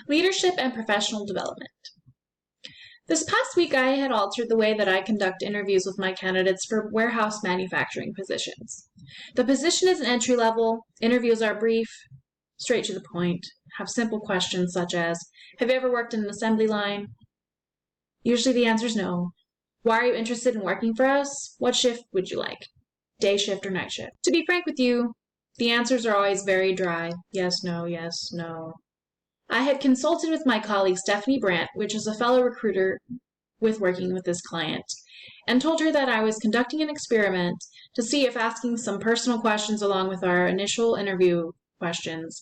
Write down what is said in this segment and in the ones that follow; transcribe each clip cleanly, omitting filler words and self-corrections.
Leadership and professional development. This past week, I had altered the way that I conduct interviews with my candidates for warehouse manufacturing positions. The position is an entry level, interviews are brief, straight to the point, have simple questions such as, have you ever worked in an assembly line? Usually the answer is no. Why are you interested in working for us? What shift would you like? Day shift or night shift? To be frank with you, the answers are always very dry. Yes, no, yes, no. I had consulted with my colleague Stephanie Brandt, which is a fellow recruiter with working with this client, and told her that I was conducting an experiment to see if asking some personal questions along with our initial interview questions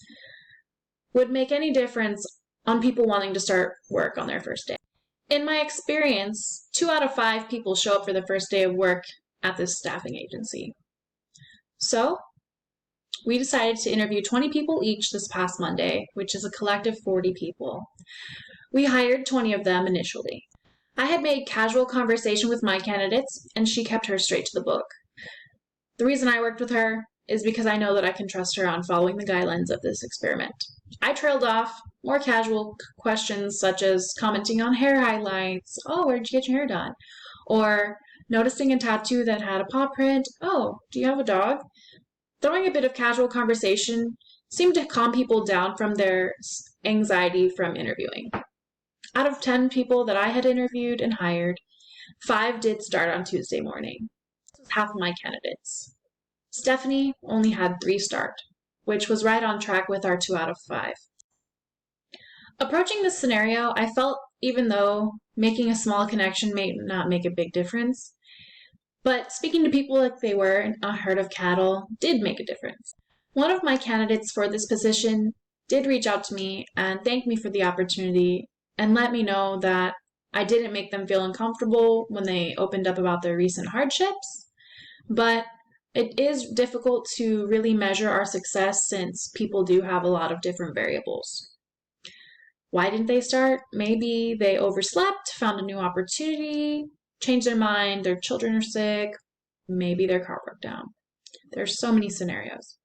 would make any difference on people wanting to start work on their first day. In my experience, 2 out of 5 people show up for the first day of work at this staffing agency. So, we decided to interview 20 people each this past Monday, which is a collective 40 people. We hired 20 of them initially. I had made casual conversation with my candidates, and she kept hers straight to the book. The reason I worked with her is because I know that I can trust her on following the guidelines of this experiment. I trailed off more casual questions such as commenting on hair highlights, oh, where did you get your hair done? Or noticing a tattoo that had a paw print, oh, do you have a dog? Throwing a bit of casual conversation seemed to calm people down from their anxiety from interviewing. Out of 10 people that I had interviewed and hired, 5 did start on Tuesday morning. This was half of my candidates. Stephanie only had 3 start, which was right on track with our 2 out of 5. Approaching this scenario, I felt even though making a small connection may not make a big difference, but speaking to people like they were in a herd of cattle did make a difference. One of my candidates for this position did reach out to me and thank me for the opportunity and let me know that I didn't make them feel uncomfortable when they opened up about their recent hardships, but it is difficult to really measure our success since people do have a lot of different variables. Why didn't they start? Maybe they overslept, found a new opportunity, changed their mind, their children are sick, maybe their car broke down. There's so many scenarios.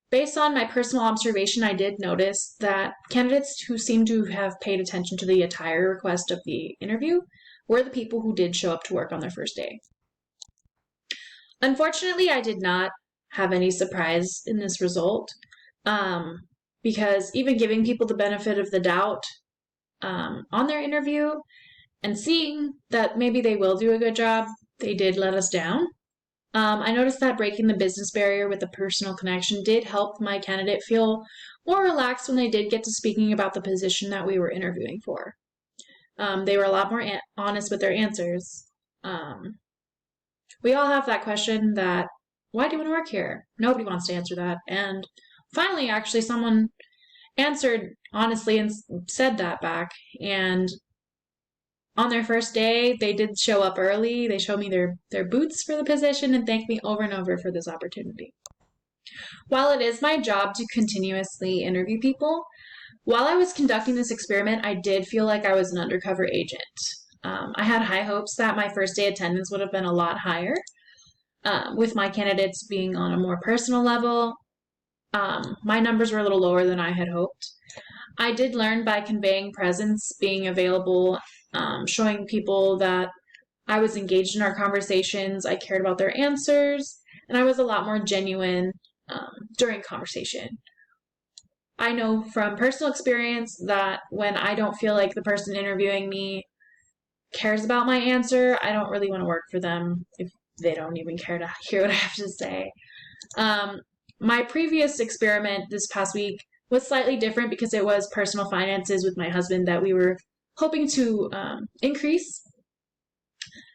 Based on my personal observation, I did notice that candidates who seemed to have paid attention to the entire request of the interview were the people who did show up to work on their first day. Unfortunately, I did not have any surprise in this result because even giving people the benefit of the doubt on their interview and seeing that maybe they will do a good job, they did let us down. I noticed that breaking the business barrier with a personal connection did help my candidate feel more relaxed when they did get to speaking about the position that we were interviewing for. They were a lot more honest with their answers. We all have that question that, why do you want to work here? Nobody wants to answer that. And finally, actually, someone answered honestly and said that back. And on their first day, they did show up early. They showed me their boots for the position and thanked me over and over for this opportunity. While it is my job to continuously interview people, while I was conducting this experiment, I did feel like I was an undercover agent. I had high hopes that my first day attendance would have been a lot higher, with my candidates being on a more personal level. My numbers were a little lower than I had hoped. I did learn by conveying presence, being available, showing people that I was engaged in our conversations, I cared about their answers, and I was a lot more genuine during conversation. I know from personal experience that when I don't feel like the person interviewing me cares about my answer, I don't really want to work for them if they don't even care to hear what I have to say. My previous experiment this past week was slightly different because it was personal finances with my husband that we were hoping to increase.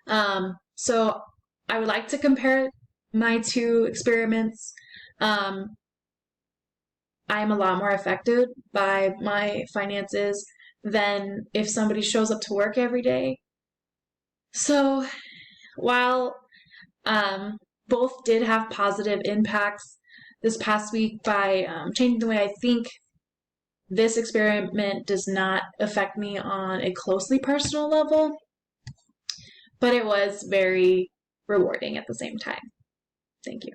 So I would like to compare my 2 experiments. I'm a lot more affected by my finances than if somebody shows up to work every day. So while both did have positive impacts this past week by changing the way I think, this experiment does not affect me on a closely personal level, but it was very rewarding at the same time. Thank you.